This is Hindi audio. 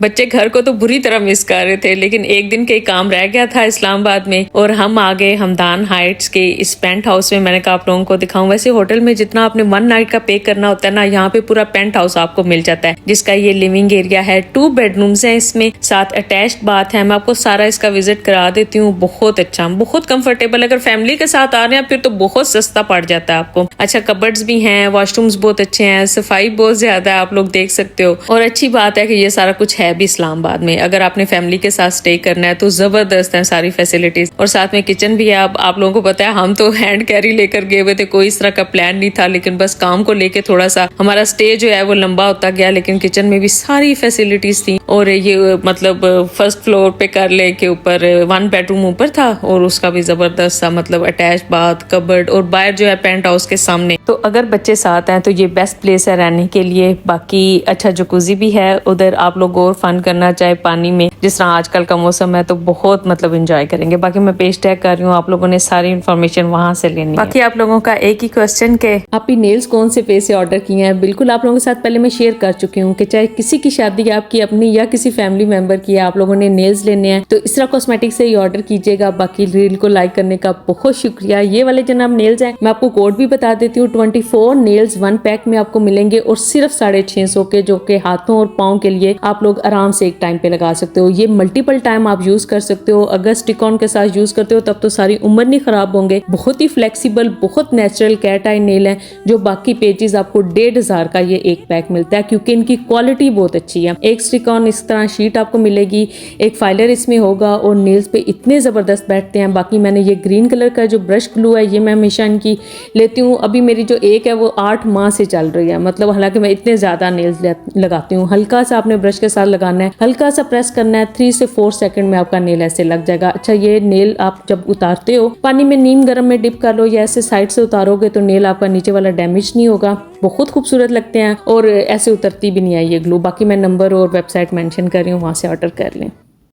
बच्चे घर को तो बुरी तरह मिस कर रहे थे, लेकिन एक दिन के काम रह गया था इस्लामाबाद में और हम आ गए हमदान हाइट्स के इस पेंट हाउस में। मैंने कहा आप लोगों को दिखाऊं। वैसे होटल में जितना आपने 1 नाइट का पे करना होता है ना, यहाँ पे पूरा पेंट हाउस आपको मिल जाता है, जिसका ये लिविंग एरिया है। 2 बेडरूम्स हैं इसमें, साथ अटैच्ड बाथ है। मैं आपको सारा इसका विजिट करा देती हूँ। बहुत अच्छा, बहुत कंफर्टेबल। अगर फैमिली के साथ आ रहे हैं फिर तो बहुत सस्ता पड़ जाता है आपको। अच्छा, कबर्ड्स भी हैं, वॉशरूम्स बहुत अच्छे हैं, सफाई बहुत ज्यादा है, आप लोग देख सकते हो। और अच्छी बात है कि ये सारा कुछ है भी इस्लामाबाद में। अगर आपने फैमिली के साथ स्टे करना है तो जबरदस्त है सारी फैसिलिटीज। और साथ में किचन भी है। अब आप लोगों को पता है हम तो हैंड कैरी लेकर गए हुए थे, कोई इस तरह का प्लान नहीं था, लेकिन बस काम को लेके थोड़ा सा हमारा स्टे जो है वो लंबा होता गया। लेकिन किचन में भी सारी फैसिलिटीज थी। और ये मतलब फर्स्ट फ्लोर पे कर ले के ऊपर 1 बेडरूम ऊपर था और उसका भी जबरदस्त सा मतलब अटैच बाथ, कबर्ड और बाहर जो है पेंट हाउस के सामने। तो अगर बच्चे साथ हैं तो ये बेस्ट प्लेस है रहने के लिए। बाकी अच्छा जकूजी भी है उधर, आप लोग और फन करना चाहे पानी में, जिस तरह आजकल का मौसम है तो बहुत मतलब एंजॉय करेंगे। बाकी मैं पेज टैग कर रही हूँ, आप लोगों ने सारी इन्फॉर्मेशन वहां से लेनी है। बाकी आप लोगों का एक ही क्वेश्चन के आप ही नेल्स कौन से पेज से ऑर्डर किए हैं, बिल्कुल आप लोगों के साथ पहले मैं शेयर कर चुकी हूँ कि चाहे किसी की शादी आपकी अपनी या किसी फैमिली मेंबर की है, आप लोगों ने नेल्स लेने हैं तो इसरा कॉस्मेटिक से ही ऑर्डर कीजिएगा। बाकी रील को लाइक करने का बहुत शुक्रिया। ये वाले जनाब नेल्स हैं, मैं आपको कोड भी बता देती हूँ। 24 नेल्स 1 पैक में आपको मिलेंगे और सिर्फ 650 के, जो कि हाथों और पाँव के लिए आप लोग आराम से एक टाइम पे लगा सकते हो। ये मल्टीपल टाइम आप यूज कर सकते हो। अगर स्टिक ऑन के साथ यूज करते हो तब तो सारी उम्र नहीं खराब होंगे। बहुत ही फ्लेक्सिबल, बहुत नेचुरल कैट आई नेल है, जो बाकी पेजेस आपको 1500 का ये एक पैक मिलता है, क्योंकि इनकी क्वालिटी बहुत अच्छी है। एक स्टिक ऑन इस तरह शीट आपको मिलेगी, एक फाइलर इसमें होगा और नेल्स पे इतने जबरदस्त बैठते हैं। बाकी मैंने ये ग्रीन कलर का जो ब्रश ग्लू है ये मैं हमेशा इनकी लेती हूँ। अभी मेरी जो एक है वो 8 माह से चल रही है, मतलब हालांकि मैं इतने ज्यादा नेल्स लगाती हूँ। हल्का सा आपने ब्रश के साथ लगाना है, हल्का सा प्रेस करना है, 3 से 4 सेकंड में आपका नेल ऐसे लग जाएगा। अच्छा, ये नेल आप जब उतारते हो पानी में नीम गर्म में डिप कर लो या ऐसे साइड से उतारोगे तो नेल आपका नीचे वाला डैमेज नहीं होगा। बहुत खूबसूरत लगते हैं और ऐसे उतरती भी नहीं है ये ग्लू। बाकी मैं नंबर और वेबसाइट मेंशन कर रही हूँ, वहां से ऑर्डर कर लें।